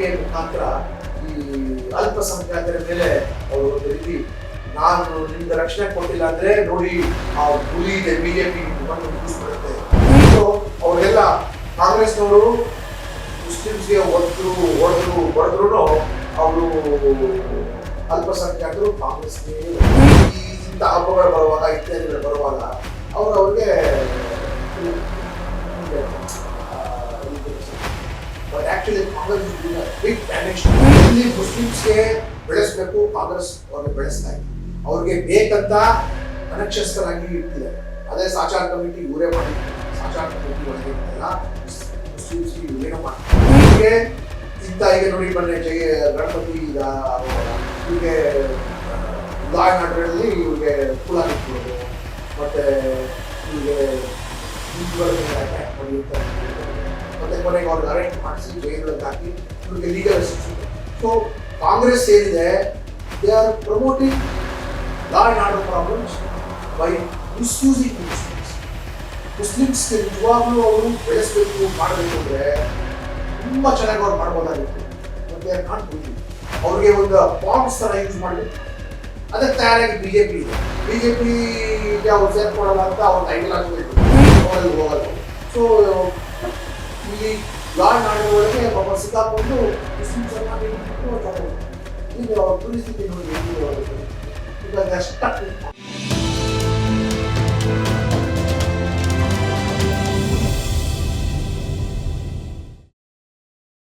ಬೆಳವಣಿಗೆ ಮುಖಾಂತರ ಈ ಅಲ್ಪಸಂಖ್ಯಾತರ ಮೇಲೆ ಅವರು ಒಂದು ರೀತಿ ನಾನು ನಿಮ್ಗೆ ರಕ್ಷಣೆ ಕೊಟ್ಟಿಲ್ಲ ಅಂದ್ರೆ ನೋಡಿ ಆ ಹುಲಿ ಇದೆ ಬಿಜೆಪಿ ಬಂದು ಮುಗಿಸ್ಬಿಡುತ್ತೆ. ಅವರೆಲ್ಲ ಕಾಂಗ್ರೆಸ್ನವರು ಮುಸ್ಲಿಮ್ಸ್ಗೆ ಹೊಡೆದ್ರು ಅವರು ಅಲ್ಪಸಂಖ್ಯಾತರು ಕಾಂಗ್ರೆಸ್ಗೆ ಇಂಥ ಹಬ್ಬಗಳು ಬರುವಾಗ ಇತ್ಯಾದಿಗಳು ಬರುವಾಗ ಅವ್ರಿಗೆ ಆಕ್ಚುಲಿ ಕಾಂಗ್ರೆಸ್ ಬಿಗ್ ಡ್ಯಾಮೇಜ್. ಇಲ್ಲಿ ಮುಸ್ಲಿಮ್ಸ್ಗೆ ಬೆಳೆಸಬೇಕು, ಕಾಂಗ್ರೆಸ್ ಅವ್ರಿಗೆ ಬೆಳೆಸ್ತಾ ಇದೆ. ಅವ್ರಿಗೆ ಬೇಕಂತ ಅನಕ್ಷಸ್ಥರಾಗಿ ಇಟ್ಟಿದೆ. ಅದೇ ಸಾಚಾರ ಕಮಿಟಿ ಇವರೇ ಮಾಡಿ, ಸಾಚಾರ ಕಮಿಟಿ ಒಳಗೆ ಇರ್ತಲ್ಲ ಮುಸ್ಲಿಮ್ಸ್ಗೆ ಇವರೇನೋ ಮಾಡ್ತಾರೆ. ಇಂಥ ಈಗ ನೋಡಿ ಮೊನ್ನೆ ಗಣಪತಿ ಇವ್ರಿಗೆ ಲಾ ಅಂಡ್ ಆರ್ಡರಲ್ಲಿ ಇವ್ರಿಗೆ ಕುಲ ಇಟ್ಕೊಳ್ಳೋದು, ಮತ್ತೆ ಇವ್ರಿಗೆ ಅಟ್ಯಾಕ್ ಮಾಡಿ ಮತ್ತೆ ಕೊನೆಗೆ ಅವ್ರಿಗೆ ಅರೆಸ್ಟ್ ಮಾಡಿಸಿ ಜೈಲೊಳಗೆ ಹಾಕಿ ಇವ್ರಿಗೆ ಲೀಗಲ್ ಅಸಿಸ್ಟೆನ್ಸ್. ಸೊ ಕಾಂಗ್ರೆಸ್ ಏನಿದೆ, they are promoting law and order problems by misusing ಮುಸ್ಲಿಮ್ಸ್ಗೆ ನಿಜವಾಗ್ಲೂ ಅವರು ಬೆಳೆಸಬೇಕು ಮಾಡಬೇಕು ಅಂದರೆ ತುಂಬ ಚೆನ್ನಾಗಿ ಅವ್ರು ಮಾಡ್ಬೋದಾಗಿತ್ತು. ಮತ್ತೆ ಕಾಣ್ಬೋದು ಅವ್ರಿಗೆ ಒಂದು ಬಾಂಬ್ಸ್ ಥರ ಯೂಸ್ ಮಾಡಬೇಕು. ಅದಕ್ಕೆ ತಯಾರಾಗಿ ಬಿಜೆಪಿ ಅವ್ರು ಸೇರ್ಕೊಳ್ಳಲ್ಲ ಅಂತ ಅವ್ರ ಐಡಿಯಾಲಜಿ ಅವರಲ್ಲಿ ಹೋಗಲ್ಲ. ಸೊ ಇಲ್ಲಿ ಲಾ ಅಂಡ್ ಆರ್ಡರ್ ಒಳಗೆ ಪಾಪ ಸಿಕ್ಕಾಕೊಂಡು ಮುಸ್ಲಿಮ್ಸ್ ಈಗ ಅವ್ರ ಪರಿಸ್ಥಿತಿ ನೋಡಿ ಈಗ ಅಷ್ಟ